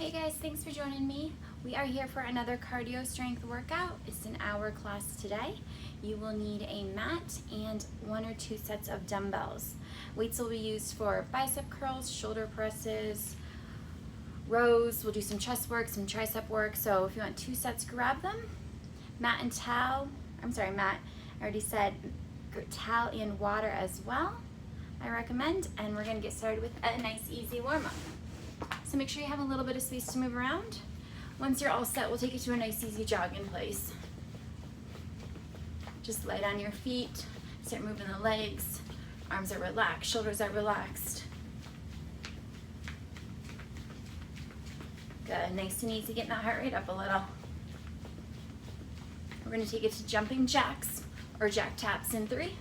Hey guys, thanks for joining me. We are here for another cardio strength workout. It's an hour class today. You will need a mat and 1 or 2 sets of dumbbells. Weights will be used for bicep curls, shoulder presses, rows. We'll do some chest work, some tricep work. So if you want 2 sets, grab them. Mat, I already said towel and water as well, I recommend. And we're gonna get started with a nice easy warm-up. So make sure you have a little bit of space to move around. Once you're all set, we'll take you to a nice easy jog in place. Just lay down your feet, start moving the legs. Arms are relaxed, shoulders are relaxed. Good, nice and easy, getting that heart rate up a little. We're gonna take it to jumping jacks or jack taps in 3,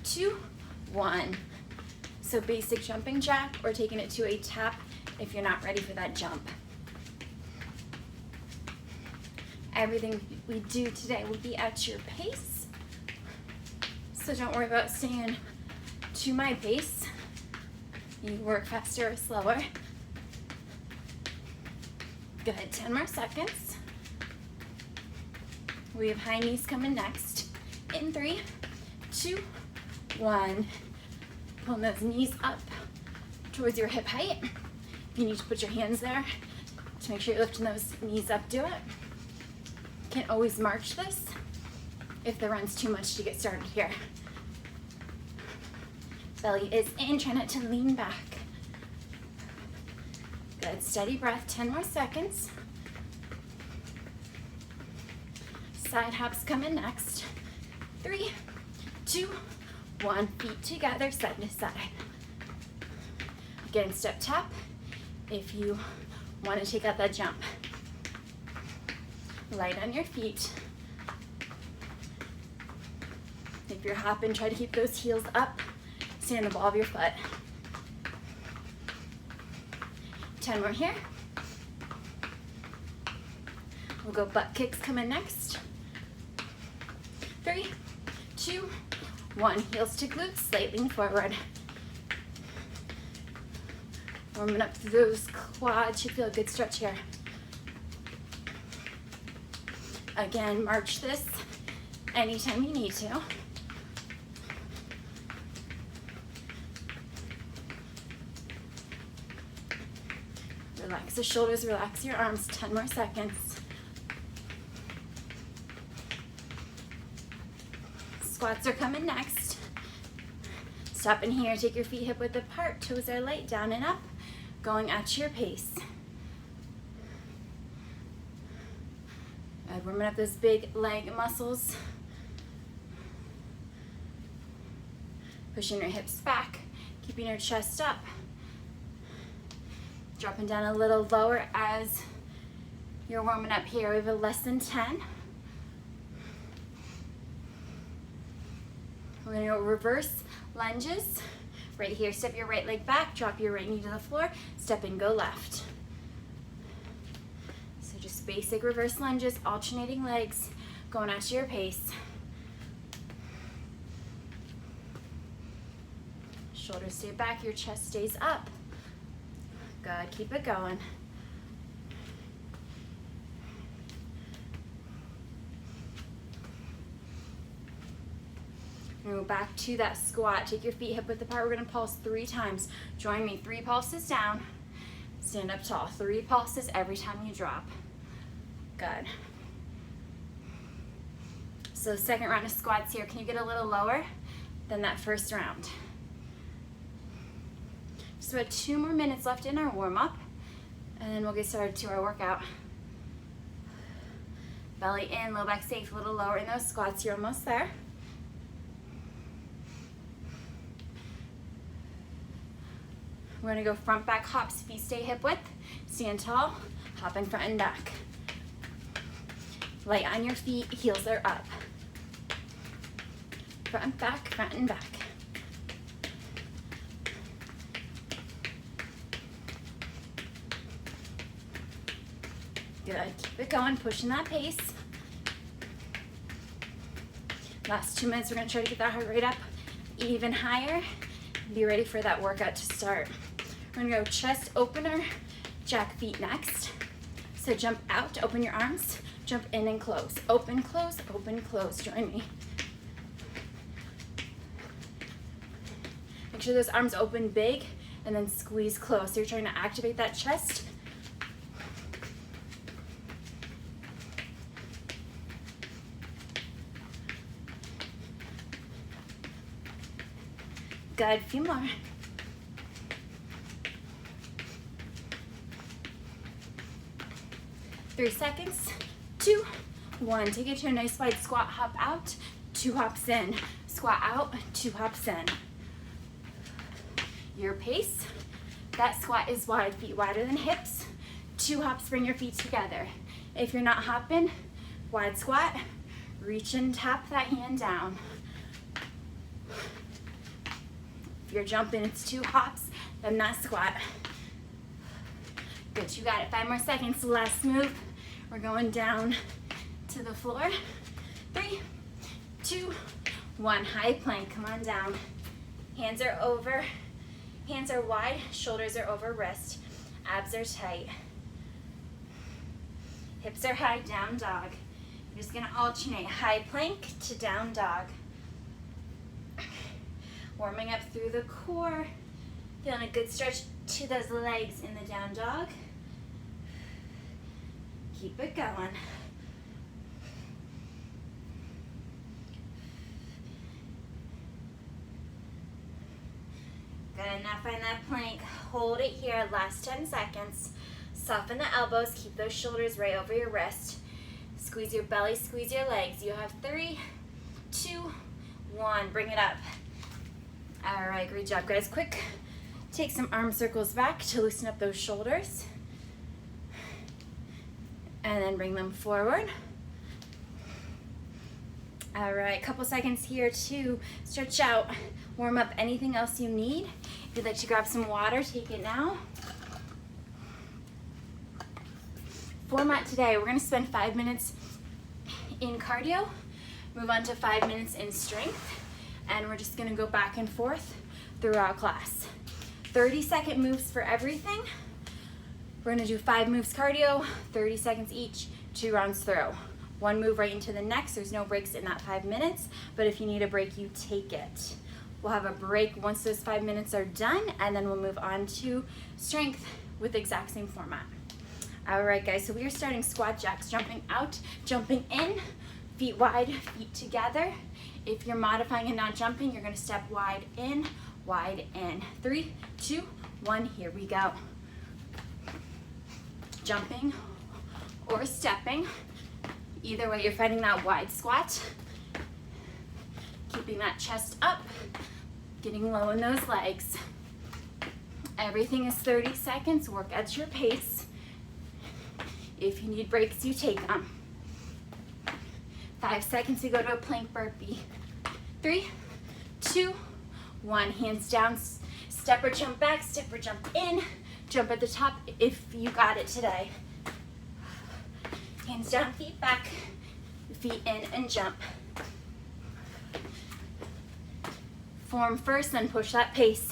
2, 1. So basic jumping jack or taking it to a tap if you're not ready for that jump. Everything we do today will be at your pace. So don't worry about staying to my pace. You work faster or slower. Good, 10 more seconds. We have high knees coming next. In 3, 2, 1. Pulling those knees up towards your hip height. If you need to put your hands there to make sure you're lifting those knees up, do it. Can't always march this if the run's too much to get started here. Belly is in, try not to lean back. Good, steady breath, 10 more seconds. Side hops coming next. 3, 2, 1, feet together, side to side. Again, step tap if you want to take out that jump. Light on your feet. If you're hopping, try to keep those heels up. Stand the ball of your foot. 10 more here. We'll go butt kicks coming next. 3, 2, 1. Heels to glutes, slight lean forward. Warming up through those quads, should feel a good stretch here. Again, march this anytime you need to. Relax the shoulders, relax your arms, 10 more seconds. Squats are coming next. Stop in here, take your feet hip width apart, toes are light, down and up, going at your pace. Good, warming up those big leg muscles. Pushing your hips back, keeping your chest up. Dropping down a little lower as you're warming up here. We have a less than 10. We're gonna go reverse lunges. Right here, step your right leg back, drop your right knee to the floor, step and go left. So just basic reverse lunges, alternating legs, going at your pace. Shoulders stay back, your chest stays up. Good, keep it going. Go back to that squat. Take your feet hip width apart. We're gonna pulse 3 times. Join me. 3 pulses down. Stand up tall. 3 pulses every time you drop. Good. So second round of squats here. Can you get a little lower than that first round? Just about 2 more minutes left in our warm-up, and then we'll get started to our workout. Belly in, low back safe, a little lower in those squats. You're almost there. We're gonna go front back hops. Feet stay hip width. Stand tall, hop in front and back. Light on your feet, heels are up. Front and back. Good, keep it going, pushing that pace. Last 2 minutes, we're gonna try to get that heart rate up even higher. Be ready for that workout to start. We're gonna go chest opener jack feet next. So jump out, open your arms, jump in and close. Open, close, join me. Make sure those arms open big and then squeeze close. So you're trying to activate that chest. Good, few more. Three seconds, 2, 1. Take it to a nice wide squat, hop out, 2 hops in. Squat out, 2 hops in. Your pace. That squat is wide, feet wider than hips. 2 hops, bring your feet together. If you're not hopping, wide squat, reach and tap that hand down. If you're jumping, it's 2 hops, then that squat. Good, you got it. 5 more seconds, last move. We're going down to the floor. 3, 2, 1. High plank, come on down. Hands are over, hands are wide, shoulders are over wrist. Abs are tight. Hips are high, down dog. You're just gonna alternate high plank to down dog. Warming up through the core. Feeling a good stretch to those legs in the down dog. Keep it going. Good, now find that plank. Hold it here, last 10 seconds. Soften the elbows, keep those shoulders right over your wrist. Squeeze your belly, squeeze your legs. You have 3, 2, 1. Bring it up. All right, great job, guys. Quick, take some arm circles back to loosen up those shoulders. And then bring them forward. All right, couple seconds here to stretch out, warm up anything else you need. If you'd like to grab some water, take it now. Format today, we're gonna spend 5 minutes in cardio, move on to 5 minutes in strength, and we're just gonna go back and forth throughout class. 30-second moves for everything. We're gonna do 5 moves cardio, 30 seconds each, 2 rounds through. 1 move right into the next. There's no breaks in that 5 minutes, but if you need a break, you take it. We'll have a break once those 5 minutes are done, and then we'll move on to strength with the exact same format. All right, guys, so we are starting squat jacks, jumping out, jumping in, feet wide, feet together. If you're modifying and not jumping, you're gonna step wide in, 3, 2, 1, here we go. Jumping or stepping. Either way, you're finding that wide squat. Keeping that chest up, getting low in those legs. Everything is 30 seconds, work at your pace. If you need breaks, you take them. 5 seconds to go to a plank burpee. 3, 2, 1, hands down, step or jump back, step or jump in, jump at the top if you got it today. Hands down, feet back, feet in and jump. Form first, then push that pace.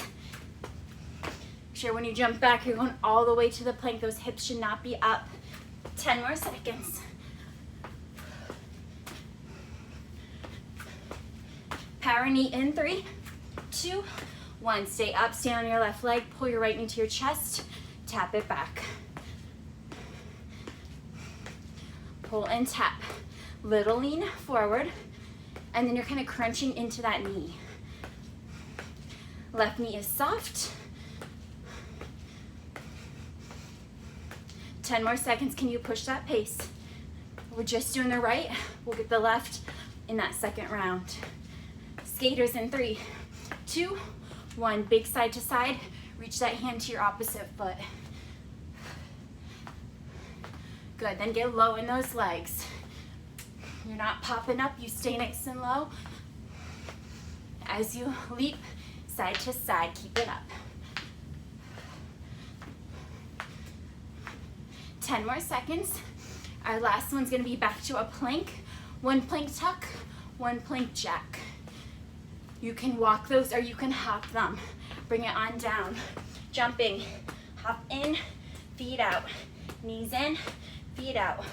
Make sure when you jump back, you're going all the way to the plank. Those hips should not be up. 10 more seconds. Power knee in, 3, 2, 1. Stay up, stay on your left leg, pull your right knee to your chest, tap it back. Pull and tap. Little lean forward, and then you're kind of crunching into that knee. Left knee is soft. 10 more seconds, can you push that pace? We're just doing the right, we'll get the left in that second round. Skaters in 3, 2, 1, big side to side, reach that hand to your opposite foot. Good, then get low in those legs. You're not popping up, you stay nice and low. As you leap side to side, keep it up. 10 more seconds. Our last one's gonna be back to a plank. 1 plank tuck, 1 plank jack. You can walk those or you can hop them. Bring it on down. Jumping, hop in, feet out. Knees in, feet out.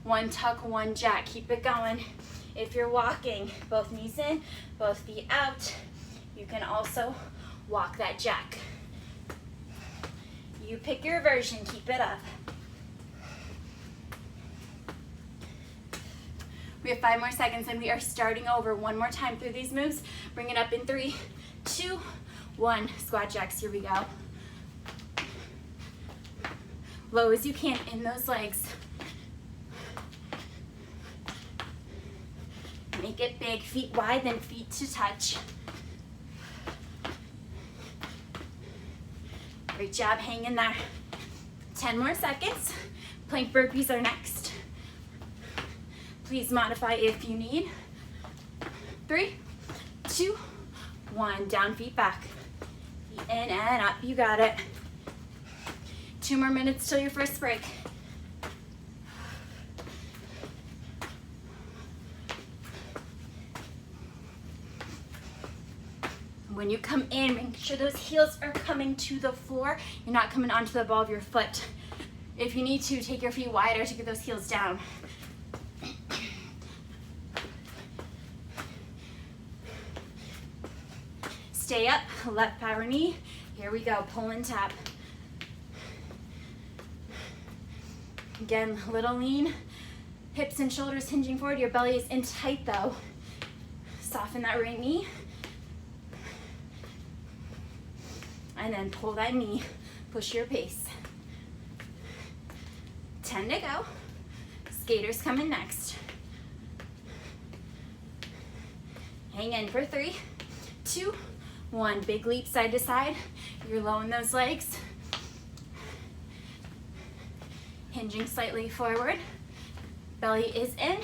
One tuck, one jack. Keep it going. If you're walking, both knees in, both feet out. You can also walk that jack. You pick your version, keep it up. We have 5 more seconds and we are starting over one more time through these moves. Bring it up in 3, 2, 1. Squat jacks, here we go. Low as you can in those legs. Make it big, feet wide, then feet to touch. Great job, hang in there. 10 more seconds. Plank burpees are next. Please modify if you need. 3, 2, 1. Down, feet back. Feet in and up, you got it. 2 more minutes till your first break. When you come in, make sure those heels are coming to the floor. You're not coming onto the ball of your foot. If you need to, take your feet wider to get those heels down. Stay up, left power knee. Here we go, pull and tap. Again, little lean. Hips and shoulders hinging forward. Your belly is in tight though. Soften that right knee. And then pull that knee, push your pace. 10 to go. Skaters coming next. Hang in for 3, 2, 1. Big leap side to side. You're low in those legs. Hinging slightly forward. Belly is in.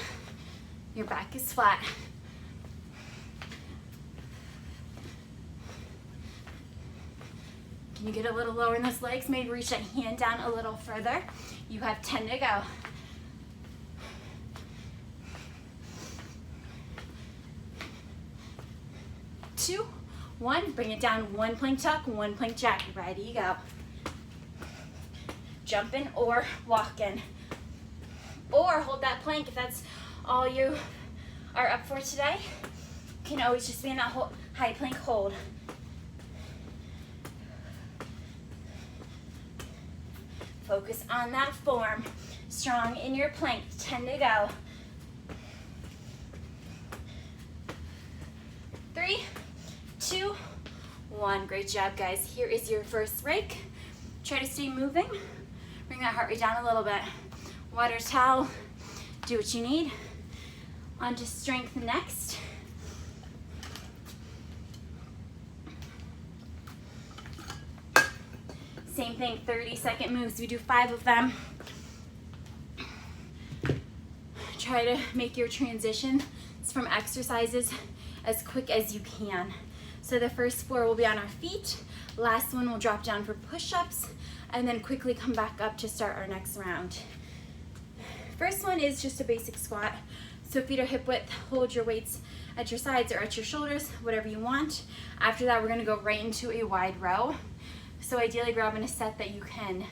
Your back is flat. Can you get a little lower in those legs? Maybe reach that hand down a little further. You have 10 to go. Two, 1, bring it down. 1 plank tuck, 1 plank jack. Ready, go. Jump in or walk in. Or hold that plank if that's all you are up for today. You can always just be in that high plank hold. Focus on that form. Strong in your plank. 10 to go. 3, 2, 1. Great job, guys. Here is your first break. Try to stay moving. Bring that heart rate down a little bit. Water towel. Do what you need. On to strength next. Same thing, 30-second moves. We do 5 of them. Try to make your transitions from exercises as quick as you can. So the first 4 will be on our feet. Last one will drop down for push-ups and then quickly come back up to start our next round. First one is just a basic squat. So feet are hip width, hold your weights at your sides or at your shoulders, whatever you want. After that, we're gonna go right into a wide row. So ideally grabbing a set that you can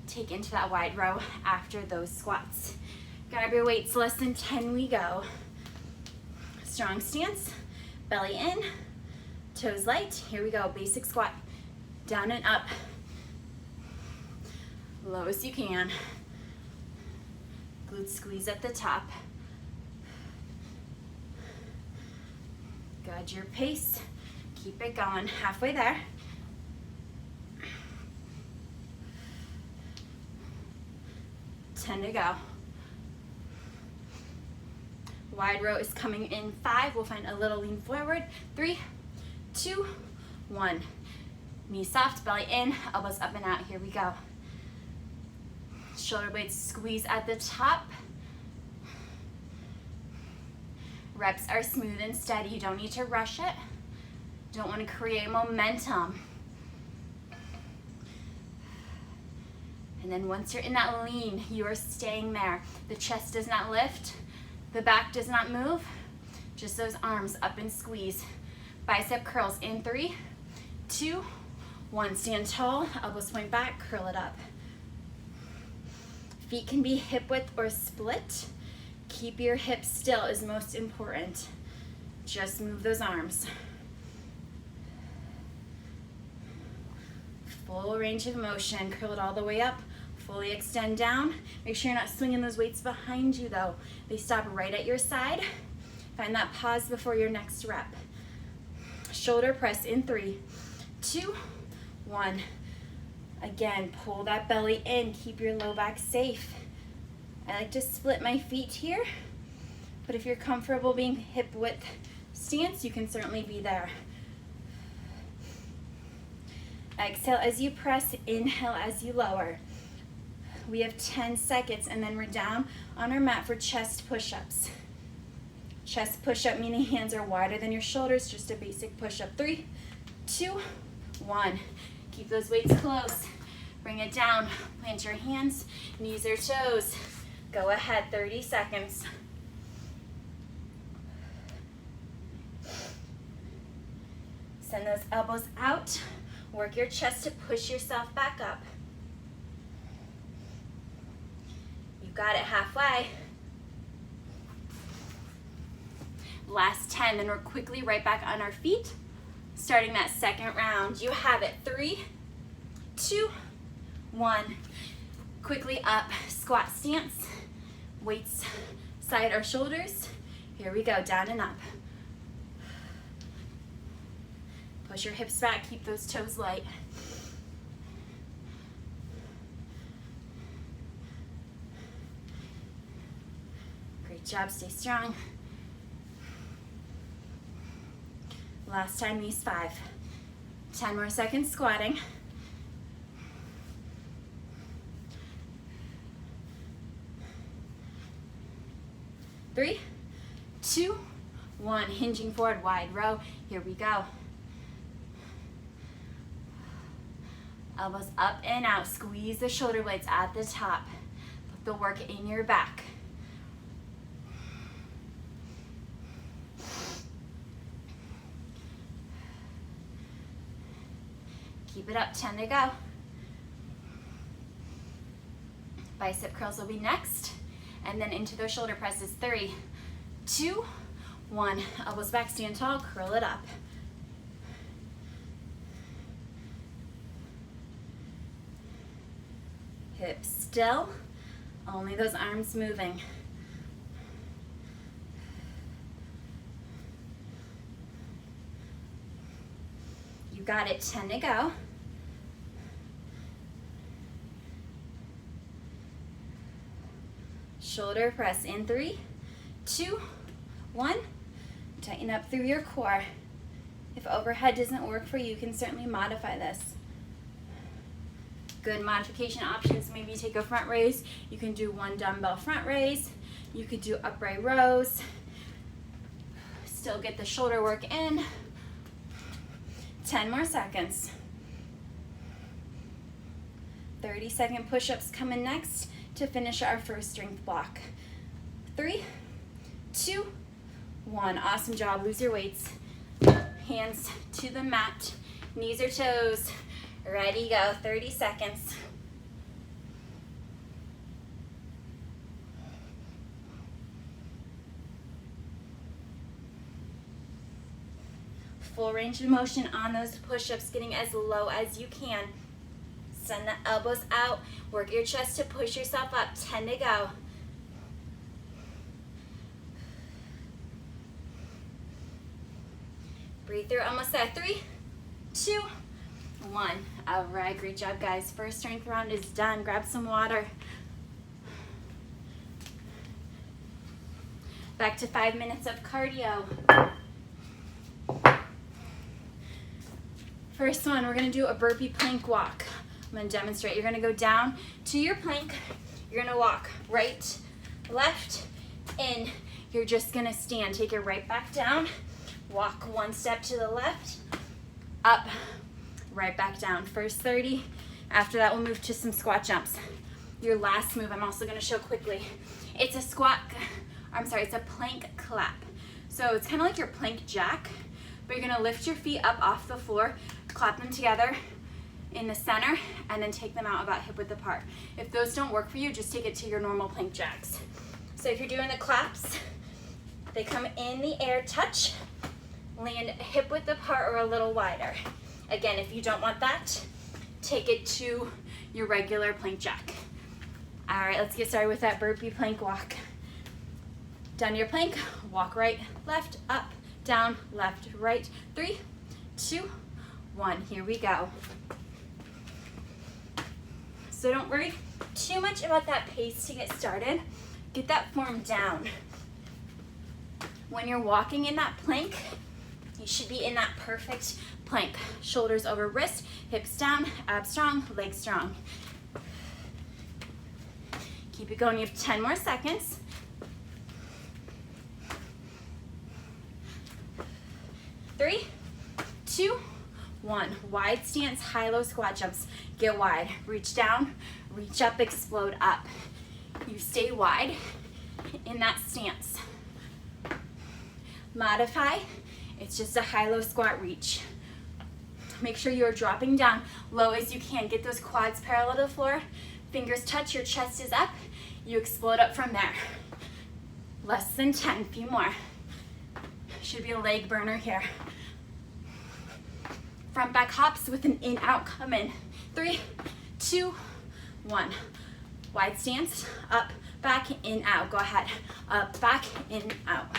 take into that wide row after those squats. Grab your weights, less than 10 we go. Strong stance, belly in, toes light. Here we go, basic squat. Down and up. Low as you can. Glute squeeze at the top. Guide your pace. Keep it going, halfway there. To go. Wide row is coming in 5. We'll find a little lean forward. 3, 2, 1. Knee soft, belly in, elbows up and out. Here we go. Shoulder blades squeeze at the top. Reps are smooth and steady. You don't need to rush it. Don't want to create momentum. And then once you're in that lean, you are staying there. The chest does not lift. The back does not move. Just those arms up and squeeze. Bicep curls in 3, 2, 1. Stand tall, elbows point back, curl it up. Feet can be hip width or split. Keep your hips still is most important. Just move those arms. Full range of motion. Curl it all the way up. Fully extend down. Make sure you're not swinging those weights behind you though. They stop right at your side. Find that pause before your next rep. Shoulder press in 3, 2, 1. Again, pull that belly in. Keep your low back safe. I like to split my feet here, but if you're comfortable being hip width stance, you can certainly be there. Exhale as you press, inhale as you lower. We have 10 seconds and then we're down on our mat for chest push-ups. Chest push-up meaning hands are wider than your shoulders, just a basic push-up. 3, 2, 1. Keep those weights close. Bring it down. Plant your hands, knees or toes. Go ahead, 30 seconds. Send those elbows out. Work your chest to push yourself back up. You got it halfway. Last 10, then we're quickly right back on our feet, starting that second round. You have it. 3, 2, 1. Quickly up, squat stance. Weights side our shoulders. Here we go, down and up. Push your hips back, keep those toes light. Great job, stay strong. Last time, knees 5. 10 more seconds squatting. Three, 2, 1. Hinging forward, wide row. Here we go. Elbows up and out. Squeeze the shoulder blades at the top. Put the work in your back. Keep it up, 10 to go. Bicep curls will be next. And then into those shoulder presses. 3, 2, 1. Elbows back, stand tall, curl it up. Hips still, only those arms moving. You got it, 10 to go. Shoulder press in 3, 2, 1. Tighten up through your core. If overhead doesn't work for you, you can certainly modify this. Good modification options, maybe take a front raise. You can do 1 dumbbell front raise. You could do upright rows. Still get the shoulder work in. 10 more seconds. 30-second push-ups coming next to finish our first strength block. 3, 2, 1. Awesome job. Lose your weights. Hands to the mat. Knees or toes. Ready, go. 30 seconds. Full range of motion on those push-ups, getting as low as you can. Send the elbows out. Work your chest to push yourself up. 10 to go. Breathe through, almost there. 3, 2, 1. All right, great job, guys. First strength round is done. Grab some water. Back to 5 minutes of cardio. First one, we're gonna do a burpee plank walk. I'm gonna demonstrate. You're gonna go down to your plank. You're gonna walk right, left, in. You're just gonna stand. Take it right back down. Walk 1 step to the left, up, right back down. First 30. After that, we'll move to some squat jumps. Your last move, I'm also gonna show quickly. It's a it's a plank clap. So it's kind of like your plank jack, but you're gonna lift your feet up off the floor, clap them together, in the center, and then take them out about hip width apart. If those don't work for you, just take it to your normal plank jacks. So if you're doing the claps, they come in the air, touch, land hip width apart or a little wider. Again, if you don't want that, take it to your regular plank jack. All right, let's get started with that burpee plank walk. Down your plank, walk right, left, up, down, left, right. 3, 2, 1, here we go. So don't worry too much about that pace to get started. Get that form down. When you're walking in that plank, you should be in that perfect plank. Shoulders over wrist, hips down, abs strong, legs strong. Keep it going, you have 10 more seconds. 3, 2, 1. Wide stance, high-low squat jumps. Get wide, reach down, reach up, explode up. You stay wide in that stance. Modify, it's just a high-low squat reach. Make sure you're dropping down low as you can. Get those quads parallel to the floor. Fingers touch, your chest is up. You explode up from there. Less than 10, few more. Should be a leg burner here. Front back hops with an in, out, come in. 3, 2, 1. Wide stance, up, back, in, out. Go ahead. Up, back, in, out.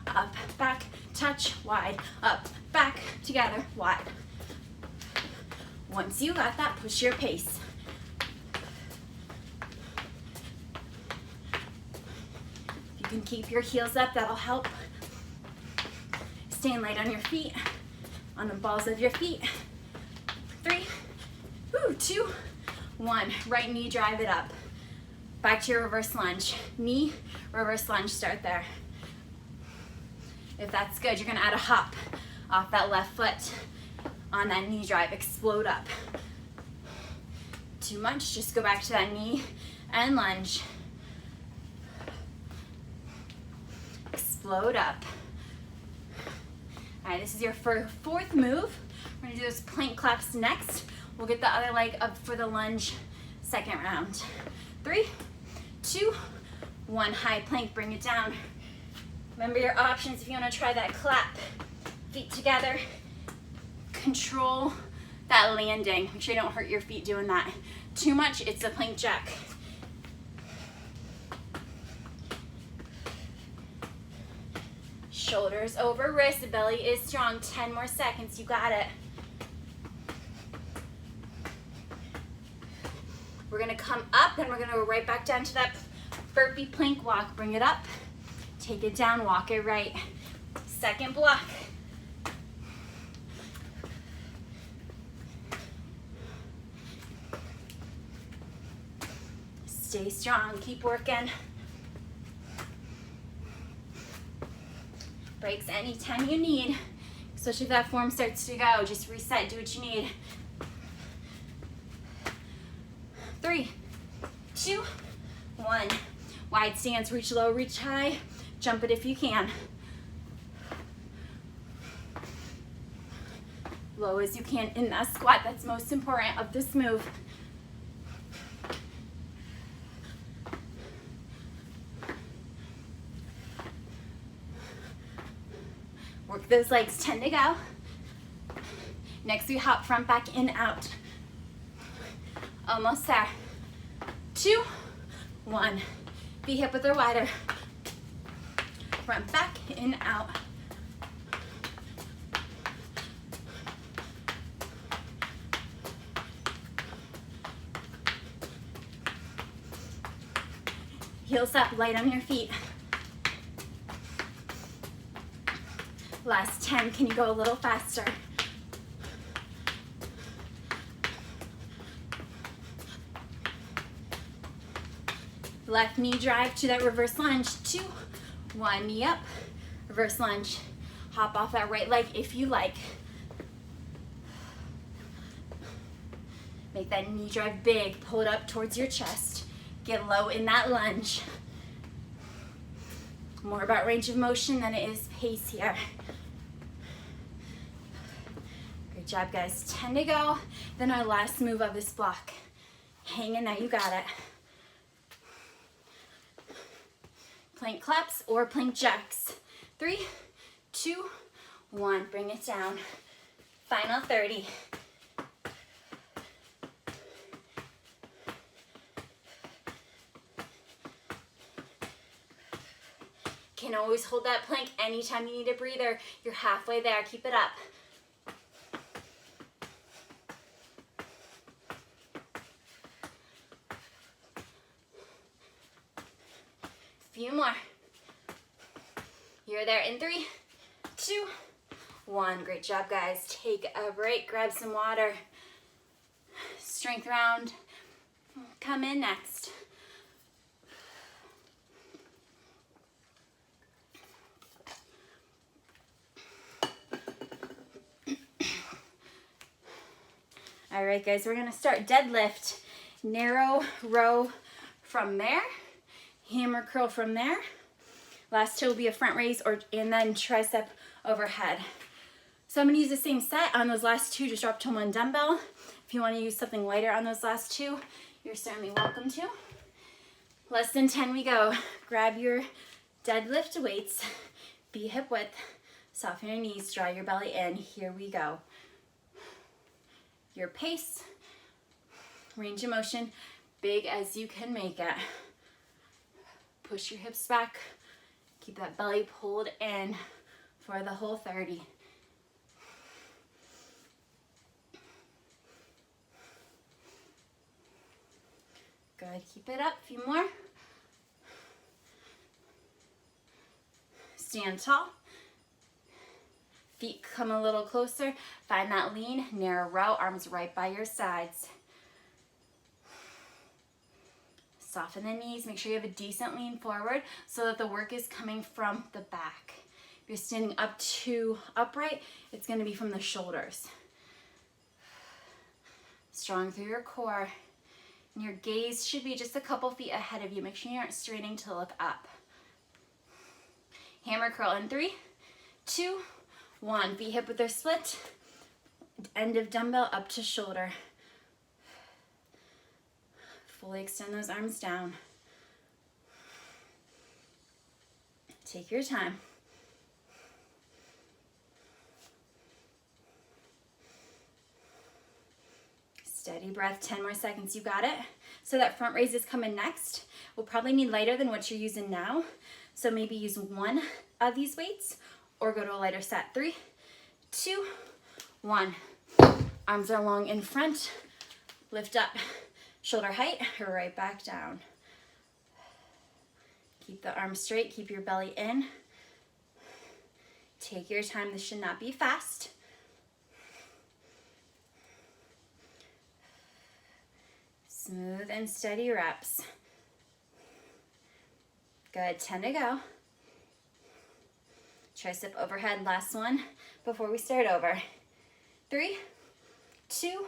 Up, back, touch, wide. Up, back, together, wide. Once you got that, push your pace. If you can keep your heels up, that'll help. Staying light on your feet, on the balls of your feet. 3, 2, 1. Right knee, drive it up. Back to your reverse lunge. Knee, reverse lunge, start there. If that's good, you're gonna add a hop off that left foot on that knee drive, explode up. Too much, just go back to that knee and lunge. Explode up. All right, this is your fourth move. We're gonna do those plank claps next. We'll get the other leg up for the lunge second round. 3, 2, 1, high plank, bring it down. Remember your options if you wanna try that clap. Feet together, control that landing. Make sure you don't hurt your feet doing that. Too much, it's a plank jack. Shoulders over wrist, belly is strong. 10 more seconds, you got it. We're gonna come up, then we're gonna go right back down to that burpee plank walk. Bring it up, take it down, walk it right. Second block. Stay strong, keep working. Breaks anytime you need, especially if that form starts to go. Just reset, do what you need. 3, 2, 1. Wide stance, reach low, reach high. Jump it if you can. Low as you can in that squat. That's most important of this move. Work those legs, 10 to go. Next we hop front, back, in, out. Almost there. 2, 1. Be hip width or wider. Front, back, in, out. Heels up, light on your feet. Last 10, can you go a little faster? Left knee drive to that reverse lunge. 2, 1, knee up, reverse lunge. Hop off that right leg if you like. Make that knee drive big, pull it up towards your chest. Get low in that lunge. More about range of motion than it is pace here. job, guys. 10 to go. Then our last move of this block. Hang in there, you got it. Plank claps or plank jacks. 3, 2, 1. Bring it down. Final 30. Can always hold that plank anytime you need a breather. You're halfway there. Keep it up. Few more. You're there in 3, 2, 1. Great job, guys. Take a break. Grab some water. Strength round. Come in next. All right, guys, we're gonna start deadlift. Narrow row from there. Hammer curl from there. Last two will be a front raise and then tricep overhead. So I'm gonna use the same set on those last two, just drop to one dumbbell. If you wanna use something lighter on those last two, you're certainly welcome to. Less than 10 we go. Grab your deadlift weights, be hip width, soften your knees, draw your belly in. Here we go. Your pace, range of motion, big as you can make it. Push your hips back, keep that belly pulled in for the whole 30. Good, keep it up, a few more. Stand tall. Feet come a little closer. Find that lean, narrow row, arms right by your sides. Soften the knees. Make sure you have a decent lean forward so that the work is coming from the back. If you're standing up to upright, it's going to be from the shoulders. Strong through your core. And your gaze should be just a couple feet ahead of you. Make sure you aren't straining to look up. Hammer curl in 3, 2, 1. Feet hip width or split. End of dumbbell up to shoulder. Fully extend those arms down. Take your time. Steady breath, 10 more seconds, you got it. So that front raise is coming next. We'll probably need lighter than what you're using now. So maybe use one of these weights or go to a lighter set. 3, 2, 1. Arms are long in front. Lift up, shoulder height, right back down. Keep the arms straight, keep your belly in. Take your time, this should not be fast. Smooth and steady reps. Good, 10 to go. Tricep overhead, last one before we start over. 3, 2,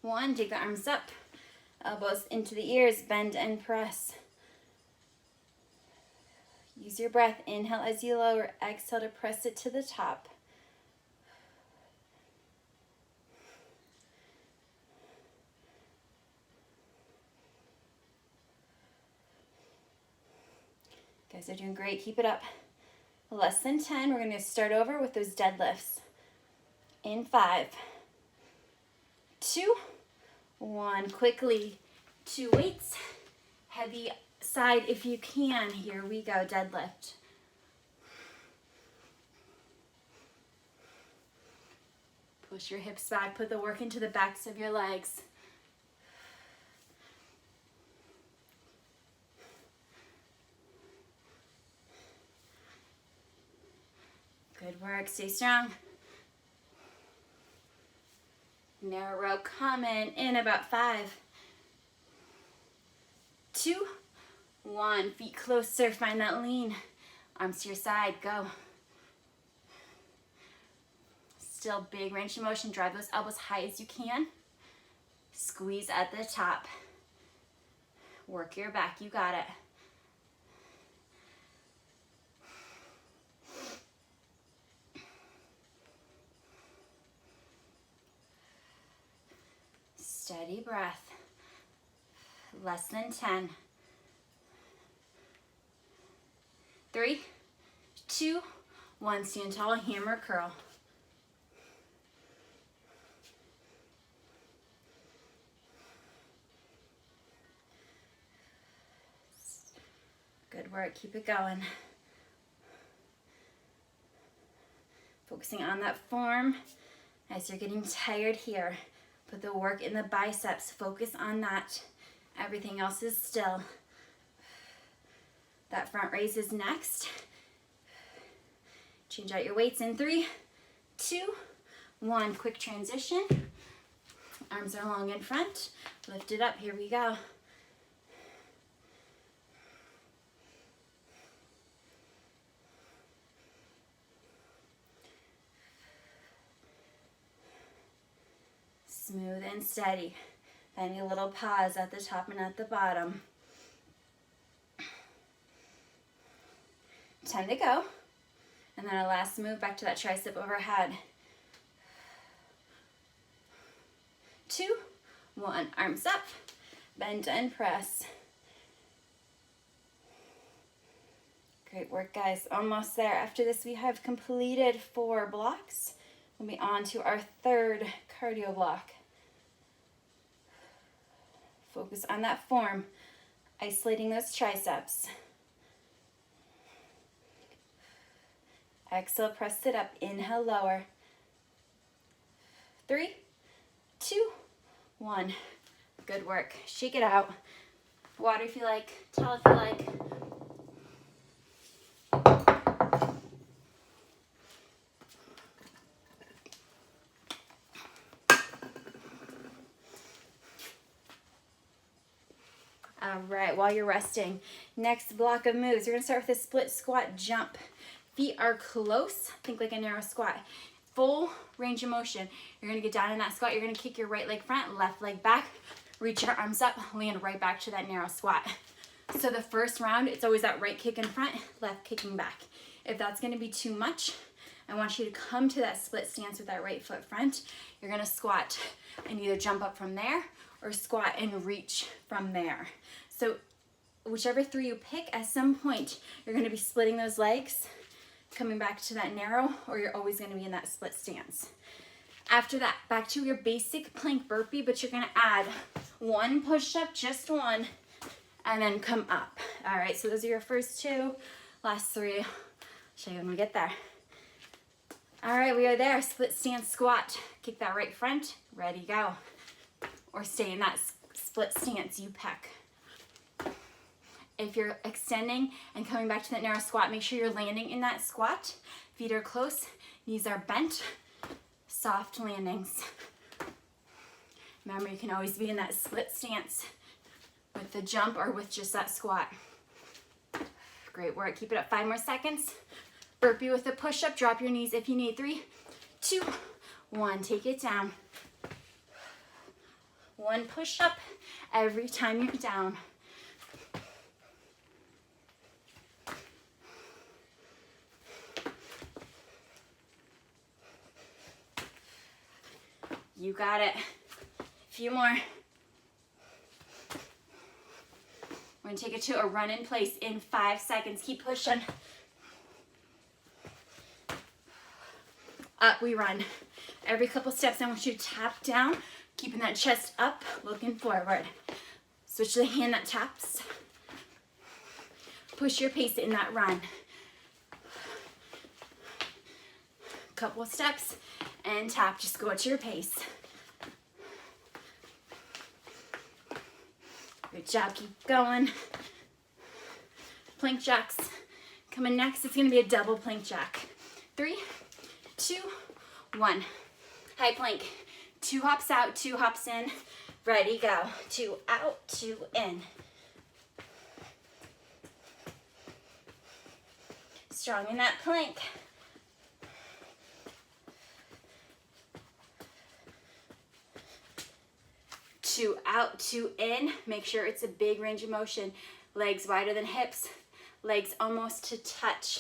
1. Take the arms up, elbows into the ears, bend and press. Use your breath. Inhale as you lower, exhale to press it to the top. Guys are doing great. Keep it up. Less than 10. We're going to start over with those deadlifts. In 5, 2, 1. Quickly, 2 weights. Heavy side if you can. Here we go. Deadlift. Push your hips back. Put the work into the backs of your legs. Good work. Stay strong. Narrow row coming in about 5, 2, 1. Feet closer. Find that lean. Arms to your side. Go. Still big range of motion. Drive those elbows high as you can. Squeeze at the top. Work your back. You got it. Steady breath. Less than 10. 3, 2, 1. Stand tall, hammer curl. Good work, keep it going. Focusing on that form as you're getting tired here. Put the work in the biceps, focus on that. Everything else is still. That front raise is next. Change out your weights in 3, 2, 1. Quick transition. Arms are long in front. Lift it up, here we go. Smooth and steady. Finding a little pause at the top and at the bottom. 10 to go. And then our last move back to that tricep overhead. 2, 1. Arms up. Bend and press. Great work, guys. Almost there. After this, we have completed 4 blocks. We'll be on to our 3rd cardio block. Focus on that form, isolating those triceps. Exhale, press it up. Inhale, lower. 3, 2, 1. Good work. Shake it out. Water if you like. Towel if you like. All right, while you're resting, next block of moves, we're gonna start with a split squat jump. Feet are close, think like a narrow squat. Full range of motion. You're gonna get down in that squat, you're gonna kick your right leg front, left leg back, reach your arms up, land right back to that narrow squat. So the first round, it's always that right kick in front, left kicking back. If that's gonna be too much, I want you to come to that split stance with that right foot front. You're gonna squat and either jump up from there or squat and reach from there. So whichever 3 you pick, at some point, you're gonna be splitting those legs, coming back to that narrow, or you're always gonna be in that split stance. After that, back to your basic plank burpee, but you're gonna add 1 push-up, just 1, and then come up. All right, so those are your first 2. Last 3, I'll show you when we get there. All right, we are there. Split stance squat. Kick that right front, ready, go. Or stay in that split stance, you peck. If you're extending and coming back to that narrow squat, make sure you're landing in that squat. Feet are close, knees are bent. Soft landings. Remember, you can always be in that split stance with the jump or with just that squat. Great work. Keep it up 5 more seconds. Burpee with a push-up. Drop your knees if you need. 3, 2, 1. Take it down. 1 push-up every time you're down. You got it. A few more. We're gonna take it to a run in place in 5 seconds. Keep pushing. Up we run. Every couple steps I want you to tap down, keeping that chest up, looking forward. Switch to the hand that taps. Push your pace in that run. Couple steps and tap, just go at your pace. Good job, keep going. Plank jacks. Coming next, it's gonna be a double plank jack. 3, 2, 1. High plank. 2 hops out, 2 hops in. Ready, go. 2 out, 2 in. Strong in that plank. Two out, 2 in. Make sure it's a big range of motion. Legs wider than hips. Legs almost to touch.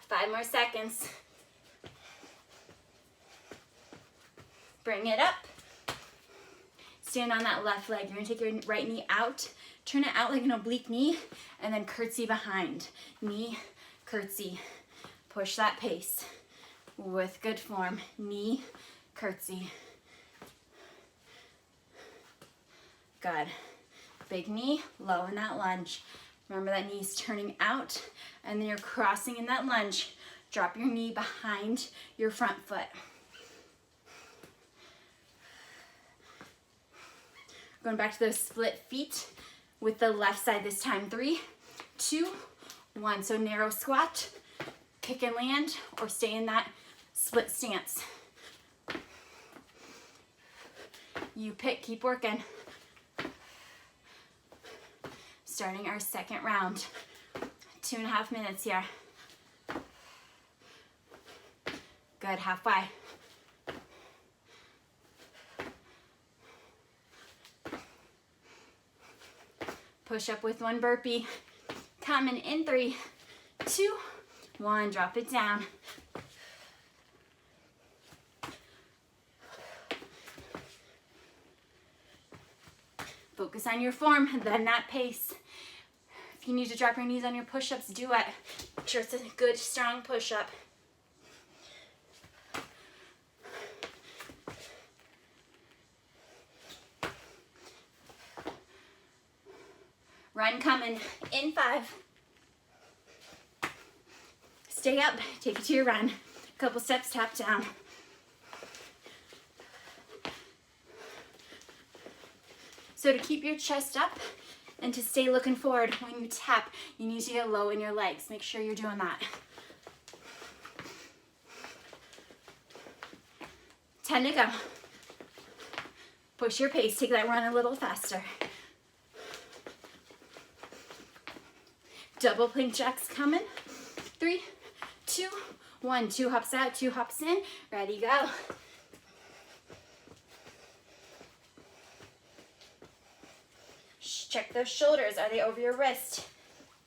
5 more seconds. Bring it up. stand on that left leg. You're gonna take your right knee out, turn it out like an oblique knee, and then curtsy behind. Knee, curtsy. Push that pace with good form. Knee, curtsy. Good. Big knee, low in that lunge. Remember that knee's turning out, and then you're crossing in that lunge. Drop your knee behind your front foot. Going back to those split feet with the left side this time. 3, 2, 1. So narrow squat, kick and land, or stay in that split stance. You pick, keep working. Starting our second round. 2.5 minutes here. Good, halfway. Push up with 1 burpee. Coming in 3, 2, 1. Drop it down. Focus on your form, then that pace. If you need to drop your knees on your push-ups, do it. Make sure it's a good, strong push-up. Run coming in 5. Stay up, take it to your run. Couple steps, tap down. So to keep your chest up and to stay looking forward when you tap, you need to get low in your legs. Make sure you're doing that. 10 to go. Push your pace, take that run a little faster. Double plank jacks coming. 3, 2, 1. 2 hops out, 2 hops in. Ready, go. Check those shoulders. Are they over your wrist?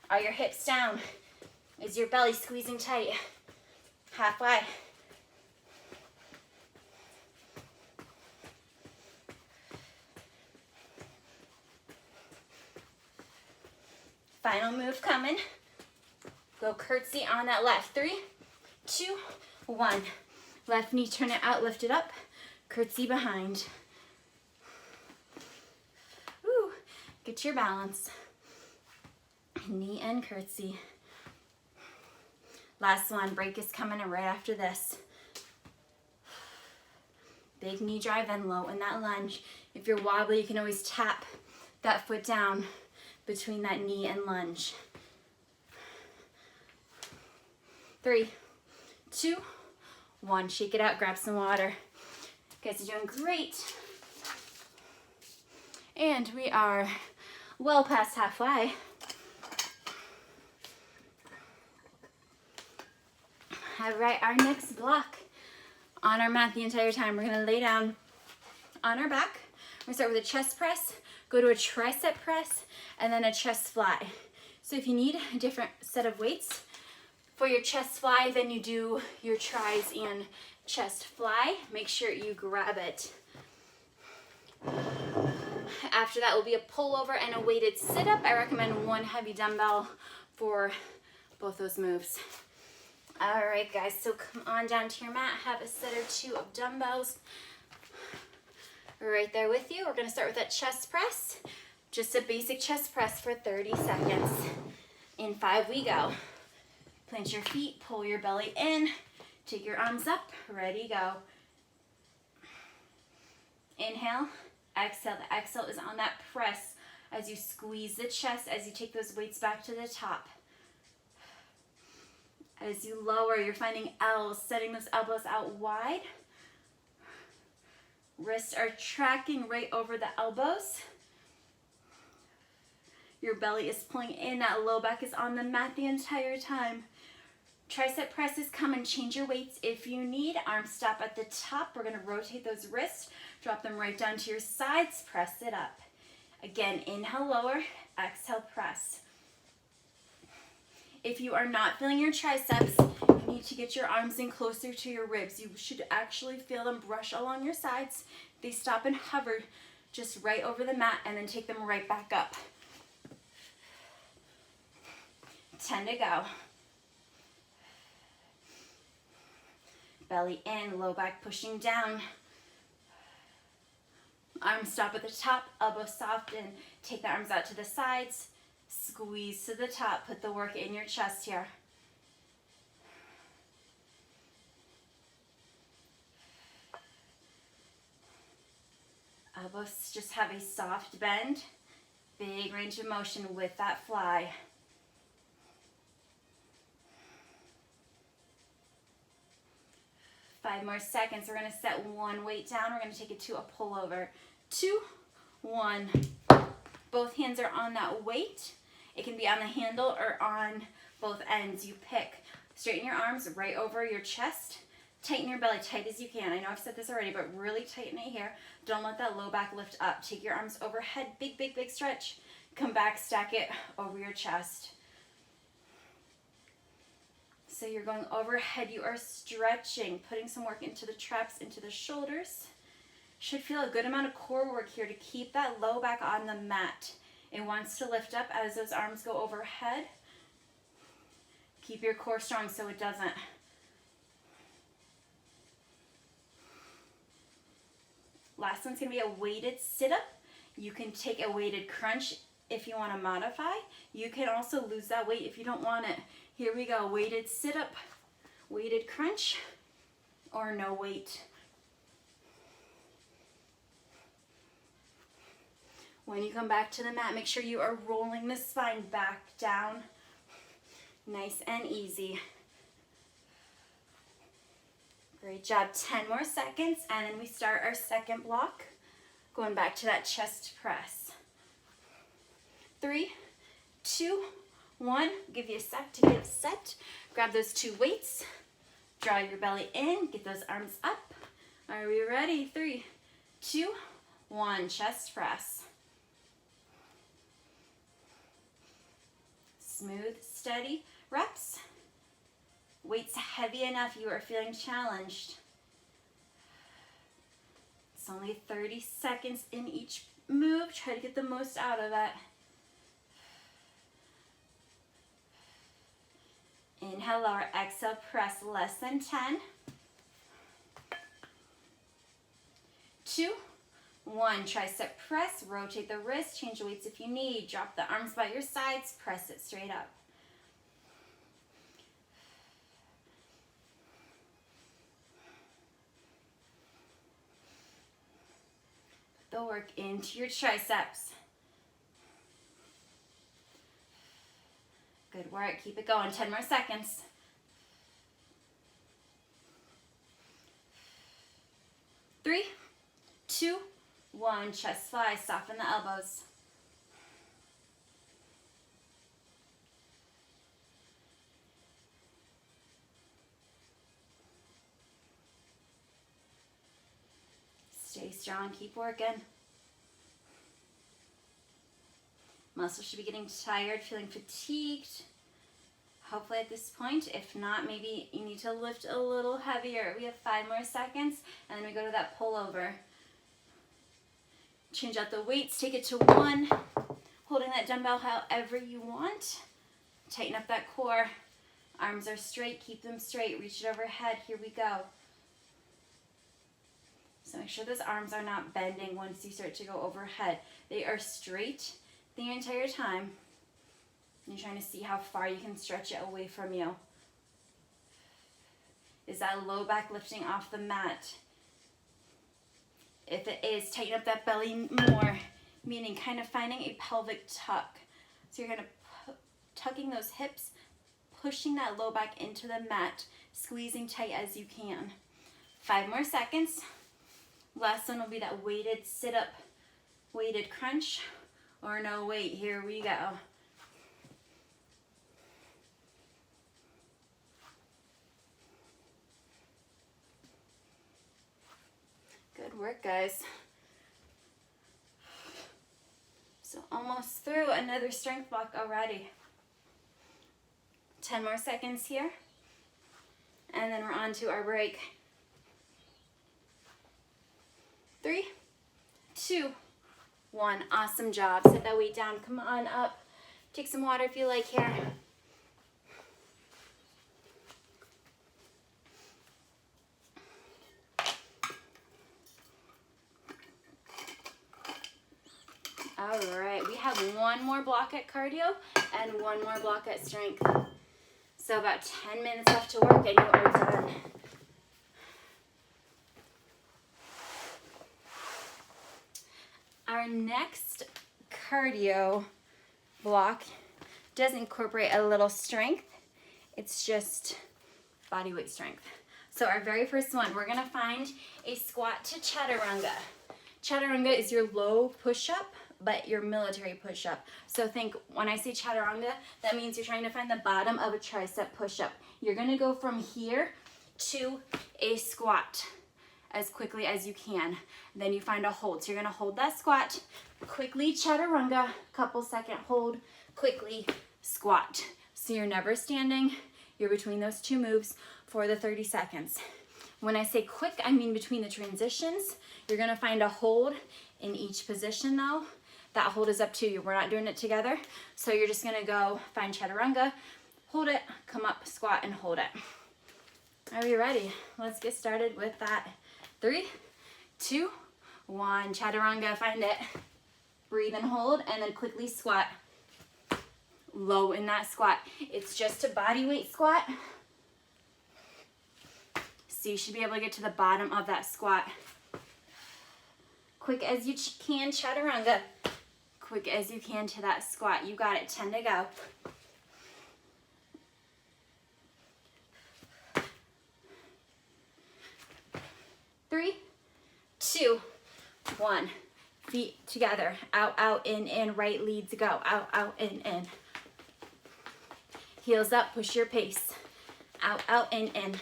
Are your hips down? Is your belly squeezing tight? Halfway. Final move coming. Go curtsy on that left. 3, 2, 1. Left knee, turn it out, lift it up. Curtsy behind. Woo. Get your balance. Knee and curtsy. Last one. Break is coming right after this. Big knee drive and low in that lunge. If you're wobbly, you can always tap that foot down between that knee and lunge. 3, 2, 1. Shake it out, grab some water. You guys are doing great. And we are well past halfway. All right, our next block on our mat the entire time. We're gonna lay down on our back. We're gonna start with a chest press, go to a tricep press, and then a chest fly. So if you need a different set of weights for your chest fly, then you do your tris and chest fly. Make sure you grab it. After that will be a pullover and a weighted sit-up. I recommend 1 heavy dumbbell for both those moves. All right, guys, so come on down to your mat. Have a set or 2 of dumbbells right there with you. We're gonna start with that chest press. Just a basic chest press for 30 seconds. In 5 we go. Plant your feet, pull your belly in, take your arms up, ready, go. Inhale, exhale. The exhale is on that press as you squeeze the chest, as you take those weights back to the top. As you lower, you're finding L's, setting those elbows out wide. Wrists are tracking right over the elbows. Your belly is pulling in, that low back is on the mat the entire time. Tricep presses, come and change your weights if you need. Arms stop at the top. We're gonna rotate those wrists, drop them right down to your sides, press it up. Again, inhale, lower, exhale, press. If you are not feeling your triceps, you need to get your arms in closer to your ribs. You should actually feel them brush along your sides. They stop and hover just right over the mat, and then take them right back up. 10 to go. Belly in, low back pushing down. Arms stop at the top, elbows soften. Take the arms out to the sides. Squeeze to the top. Put the work in your chest here. Elbows just have a soft bend. Big range of motion with that fly. Five more seconds. We're going to set one weight down. We're going to take it to a pullover. 2, 1. Both hands are on that weight. It can be on the handle or on both ends. You pick. Straighten your arms right over your chest. Tighten your belly tight as you can. I know I've said this already, but really tighten it here. Don't let that low back lift up. Take your arms overhead. Big, big, big stretch. Come back, stack it over your chest. So you're going overhead. You are stretching, putting some work into the traps, into the shoulders. Should feel a good amount of core work here to keep that low back on the mat. It wants to lift up as those arms go overhead. Keep your core strong so it doesn't. Last one's gonna be a weighted sit-up. You can take a weighted crunch if you wanna modify. You can also lose that weight if you don't want it. Here we go, weighted sit-up, weighted crunch, or no weight. When you come back to the mat, make sure you are rolling the spine back down. Nice and easy. Great job. 10 more seconds, and then we start our second block. Going back to that chest press. 3, 2, 1. Give you a sec to get set. Grab those 2 weights. Draw your belly in. Get those arms up. Are we ready? 3, 2, 1. Chest press. Smooth, steady reps. Weight's heavy enough, you are feeling challenged. It's only 30 seconds in each move. Try to get the most out of it. Inhale, lower, exhale, press less than 10. 2, 1. Tricep press, rotate the wrist, change the weights if you need. Drop the arms by your sides, press it straight up. Put the work into your triceps. Good work, keep it going, 10 more seconds. 3, 2, 1, chest fly, soften the elbows. Stay strong, keep working. Muscles should be getting tired, feeling fatigued. Hopefully at this point, if not, maybe you need to lift a little heavier. We have 5 more seconds, and then we go to that pullover. Change out the weights, take it to 1. Holding that dumbbell however you want. Tighten up that core. Arms are straight, keep them straight. Reach it overhead, here we go. So make sure those arms are not bending once you start to go overhead. They are straight the entire time. You're trying to see how far you can stretch it away from you. Is that low back lifting off the mat? If it is, tighten up that belly more, meaning kind of finding a pelvic tuck. So you're going to tucking those hips, pushing that low back into the mat, squeezing tight as you can. 5 more seconds. Last one will be that weighted sit-up, weighted crunch, or no weight. Here we go. Good work, guys. So almost through another strength block already. 10 more seconds here. And then we're on to our break. 3, 2, 1. Awesome job. Set that weight down. Come on up. Take some water if you like here. All right, we have one more block at cardio and one more block at strength. So about 10 minutes left to work and you are done. Our next cardio block does incorporate a little strength. It's just body weight strength. So our very first one, we're gonna find a squat to chaturanga. Chaturanga is your low push-up, but your military push-up. So think, when I say chaturanga, that means you're trying to find the bottom of a tricep push-up. You're gonna go from here to a squat as quickly as you can. Then you find a hold. So you're gonna hold that squat, quickly chaturanga, couple second hold, quickly squat. So you're never standing, you're between those two moves for the 30 seconds. When I say quick, I mean between the transitions. You're gonna find a hold in each position though. That hold is up to you. We're not doing it together. So you're just gonna go find chaturanga, hold it, come up, squat, and hold it. Are we ready? Let's get started with that. 3, 2, 1. Chaturanga, find it. Breathe and hold, and then quickly squat. Low in that squat. It's just a body weight squat. So you should be able to get to the bottom of that squat. Quick as you can, chaturanga. Quick as you can to that squat. You got it. 10 to go. Three, 2, 1. Feet together. Out, out, in. Right leads go. Out, out, in. Heels up. Push your pace. Out, out, in.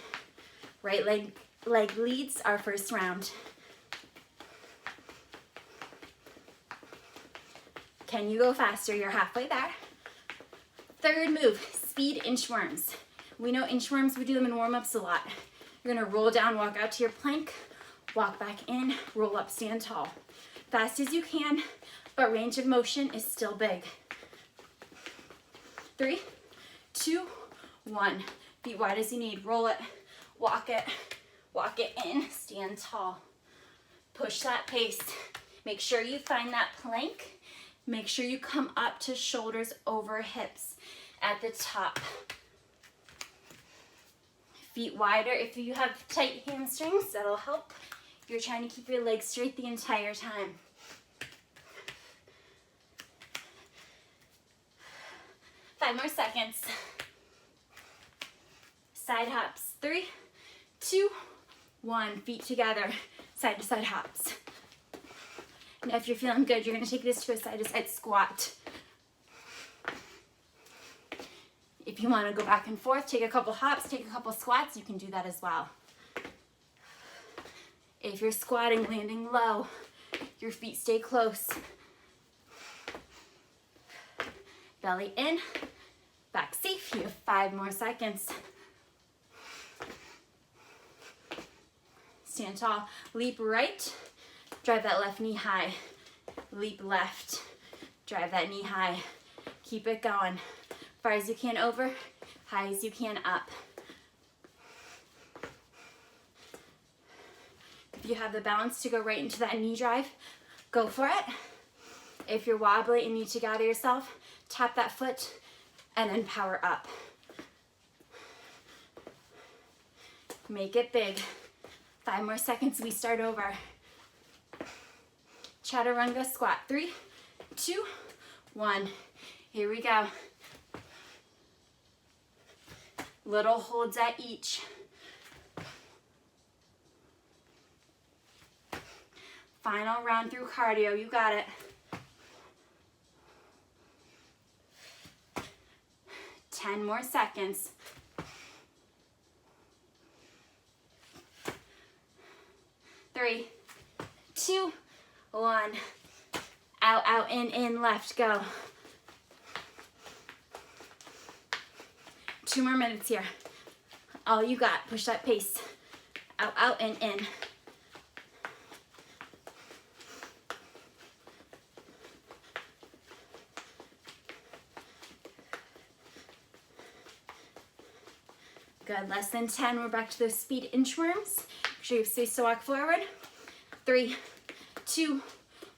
Right leg leads our first round. Can you go faster? You're halfway there. Third move, speed inchworms. We know inchworms, we do them in warm-ups a lot. You're gonna roll down, walk out to your plank, walk back in, roll up, stand tall. Fast as you can, but range of motion is still big. 3, 2, 1. Feet wide as you need. Roll it, walk it in, stand tall. Push that pace. Make sure you find that plank. Make sure you come up to shoulders over hips at the top. Feet wider. If you have tight hamstrings, that'll help. You're trying to keep your legs straight the entire time. Five more seconds. Side hops. 3, 2, 1. Feet together. Side to side hops. Now if you're feeling good, you're gonna take this to a side to side squat. If you wanna go back and forth, take a couple hops, take a couple squats, you can do that as well. If you're squatting, landing low, your feet stay close. Belly in, back safe. You have 5 more seconds. Stand tall, leap right, drive that left knee high. Leap left, drive that knee high. Keep it going. Far as you can over, high as you can up. If you have the balance to go right into that knee drive, go for it. If you're wobbly and need to gather yourself, tap that foot and then power up. Make it big. 5 more seconds, we start over. Chaturanga squat. 3, 2, 1. Here we go. Little holds at each. Final round through cardio. You got it. 10 more seconds. 3, 2, 1. Out, out, in, left, go. 2 more minutes here. All you got. Push that pace. Out, out, in. Good, less than 10. We're back to those speed inchworms. Make sure you have space to walk forward. 3, 2,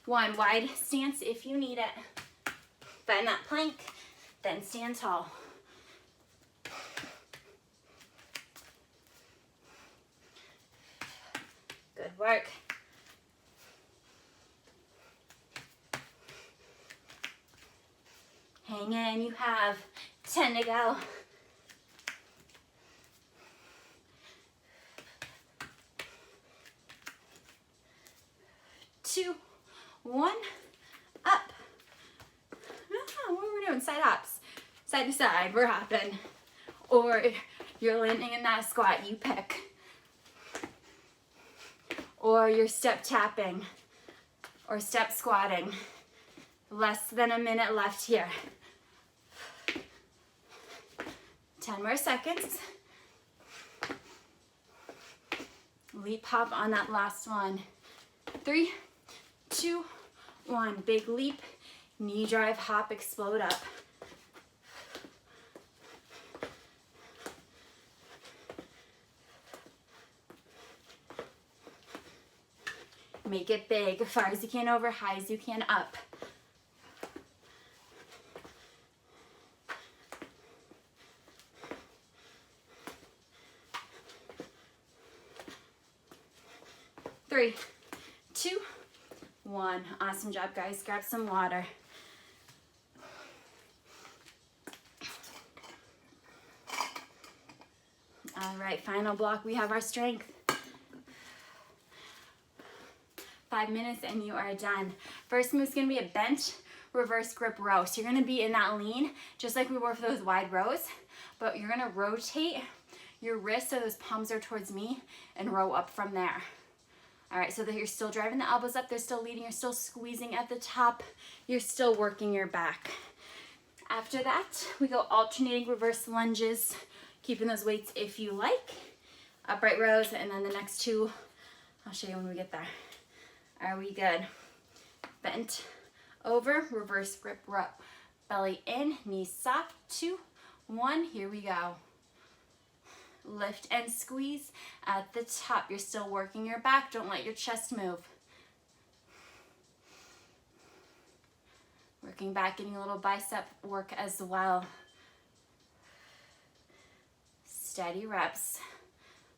1. Wide stance if you need it. Find that plank, then stand tall. Good work. Hang in, you have 10 to go. 2, 1, up. What are we doing? Side hops. Side to side, we're hopping. Or you're landing in that squat, you pick. Or you're step tapping or step squatting. Less than a minute left here. 10 more seconds. Leap hop on that last one. 3, 2, 1. Big leap, knee drive, hop, explode up. Make it big, far as you can over, high as you can up. Three, 2, 1. Awesome job, guys. Grab some water. All right, final block. We have our strength. 5 minutes and you are done. First move is going to be a bench reverse grip row. So you're going to be in that lean, just like we were for those wide rows, but you're going to rotate your wrists so those palms are towards me and row up from there. All right, so that you're still driving the elbows up, they're still leading, you're still squeezing at the top, you're still working your back. After that, we go alternating reverse lunges, keeping those weights if you like. Upright rows, and then the next two, I'll show you when we get there. Are we good? Bent over, reverse grip row. Belly in, knees soft. 2, 1, here we go. Lift and squeeze at the top. You're still working your back. Don't let your chest move. Working back, getting a little bicep work as well. Steady reps.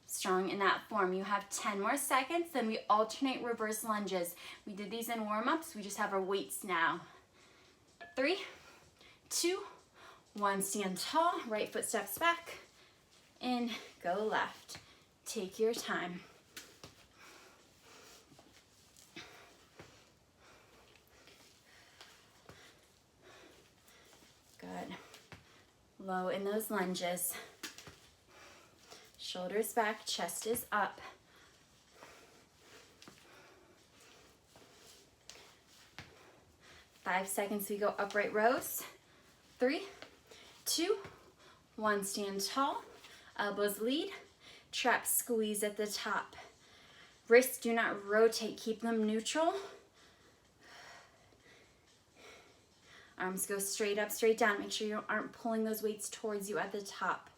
Strong in that form. You have 10 more seconds, then we alternate reverse lunges. We did these in warm-ups. We just have our weights now. 3, 2, 1. Stand tall. Right foot steps back. In, go left. Take your time. Good. Low in those lunges. Shoulders back, chest is up. Five seconds, we go upright rows. 3, 2, 1. Stand tall. Elbows lead. Trap squeeze at the top. Wrists do not rotate. Keep them neutral. Arms go straight up, straight down. Make sure you aren't pulling those weights towards you at the top.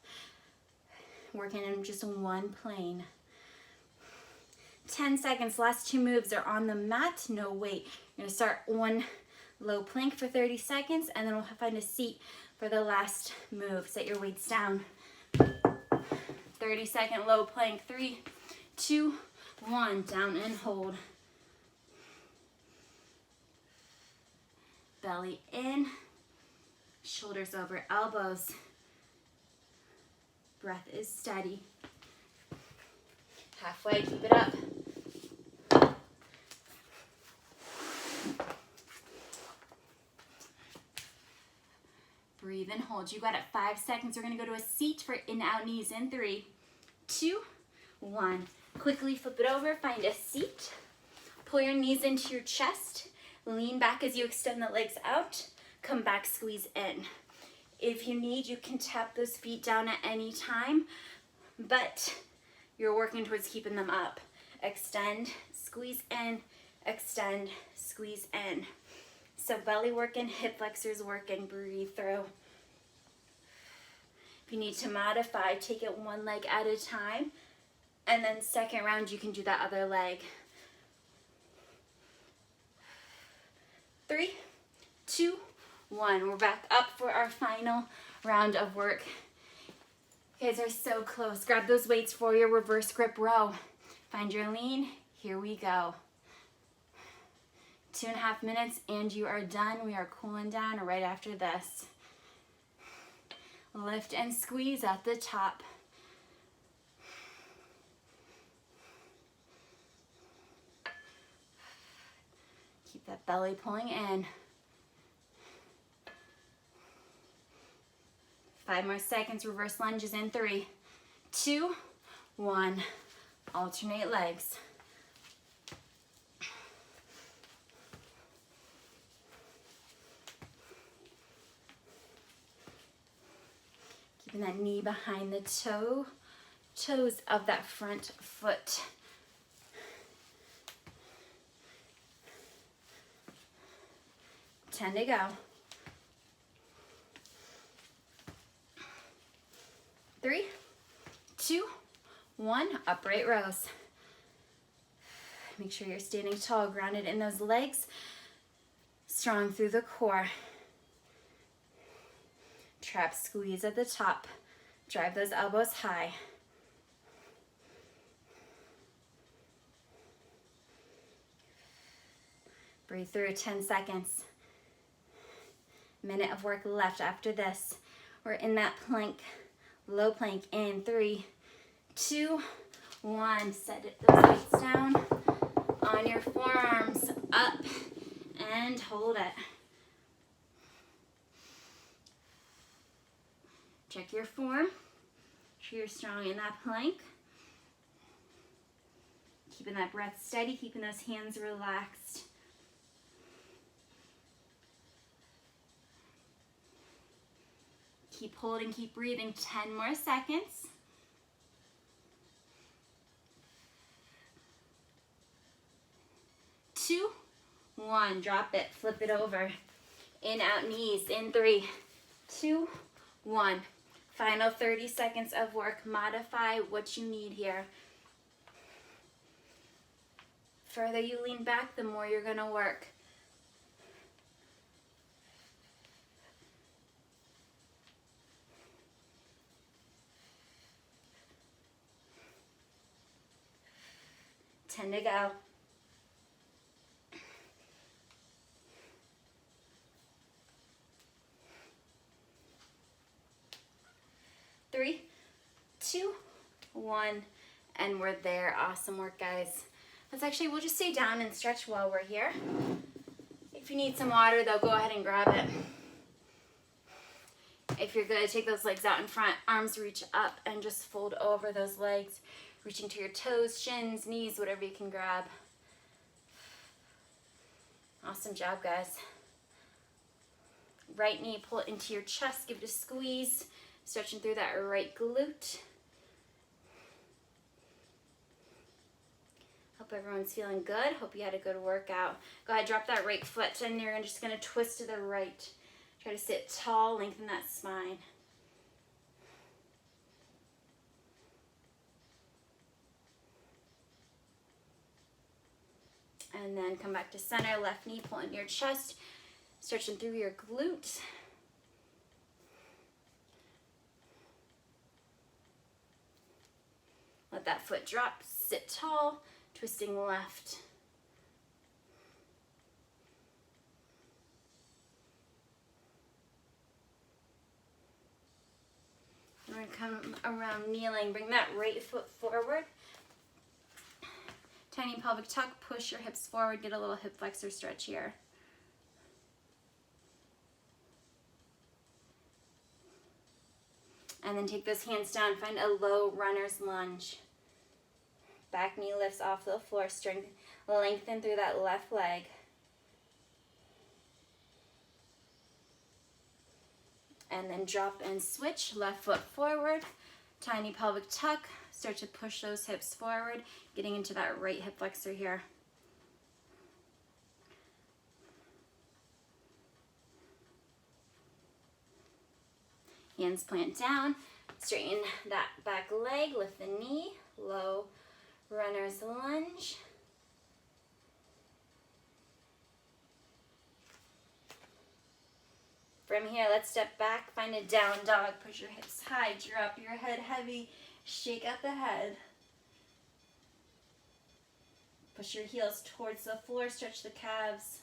Working in just one plane. 10 seconds. Last two moves are on the mat. No weight. You're going to start one low plank for 30 seconds, and then we'll find a seat for the last move. Set your weights down. 30-second low plank. 3, 2, 1. Down and hold. Belly in. Shoulders over elbows. Breath is steady. Halfway, keep it up. Breathe and hold. You got it. 5 seconds. We're going to go to a seat for in-out knees in 3, 2, 1. Quickly flip it over. Find a seat. Pull your knees into your chest. Lean back as you extend the legs out. Come back, squeeze in. If you need, you can tap those feet down at any time, but you're working towards keeping them up. Extend, squeeze in, extend, squeeze in. So belly working, hip flexors working, breathe through. If you need to modify, take it one leg at a time. And then second round, you can do that other leg. 3, 2, 1. We're back up for our final round of work. You guys are so close. Grab those weights for your reverse grip row. Find your lean. Here we go. 2.5 minutes and you are done. We are cooling down right after this. Lift and squeeze at the top. Keep that belly pulling in. 5 more seconds. Reverse lunges in 3, 2, 1. Alternate legs. Keeping that knee behind the toes of that front foot. Ten to go. 3, 2, 1. Upright rows. Make sure you're standing tall, grounded in those legs, strong through the core. Trap squeeze at the top. Drive those elbows high. Breathe through. 10 seconds. Minute of work left after this. We're in that plank, low plank in 3, 2, 1. Set those weights down on your forearms, up and hold it. Check your form. Make sure you're strong in that plank. Keeping that breath steady, keeping those hands relaxed. Keep holding, keep breathing. 10 more seconds. 2, 1. Drop it, flip it over. In, out, knees. In 3, 2, 1. Final 30 seconds of work. Modify what you need here. Further you lean back, the more you're gonna work. Ten to go. 3, 2, 1, and we're there. Awesome work, guys. We'll just stay down and stretch while we're here. If you need some water, though, go ahead and grab it. If you're good, take those legs out in front. Arms reach up and just fold over those legs, reaching to your toes, shins, knees, whatever you can grab. Awesome job, guys. Right knee, pull it into your chest, give it a squeeze, stretching through that right glute. Hope everyone's feeling good. Hope you had a good workout. Go ahead, drop that right foot, and you're just gonna twist to the right. Try to sit tall, lengthen that spine. And then come back to center, left knee, pull in your chest, stretching through your glute. Let that foot drop, sit tall, twisting left. We're going to come around kneeling, bring that right foot forward. Tiny pelvic tuck, push your hips forward, get a little hip flexor stretch here. And then take those hands down, find a low runner's lunge. Back knee lifts off the floor, strength, lengthen through that left leg. And then drop and switch, left foot forward, tiny pelvic tuck, start to push those hips forward, getting into that right hip flexor here. Hands plant down, Straighten that back leg, lift the knee, low runner's lunge. From here, let's step back, find a down dog, push your hips high, drop your head heavy, shake out the head. Push your heels towards the floor, stretch the calves.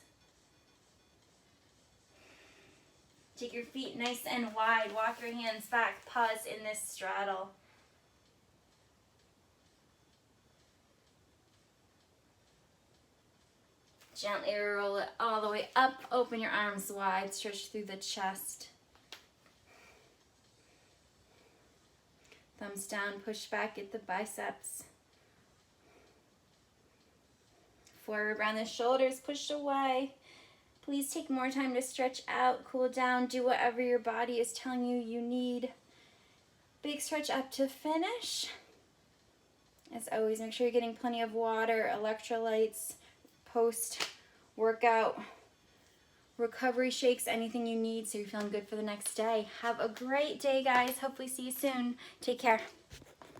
Take your feet nice and wide, walk your hands back, pause in this straddle. Gently roll it all the way up, open your arms wide, stretch through the chest. Thumbs down, push back, get the biceps. Forward, round the shoulders, push away. Please take more time to stretch out, cool down, do whatever your body is telling you you need. Big stretch up to finish. As always, make sure you're getting plenty of water, electrolytes, post-workout recovery shakes, anything you need so you're feeling good for the next day. Have a great day, guys. Hopefully see you soon. Take care.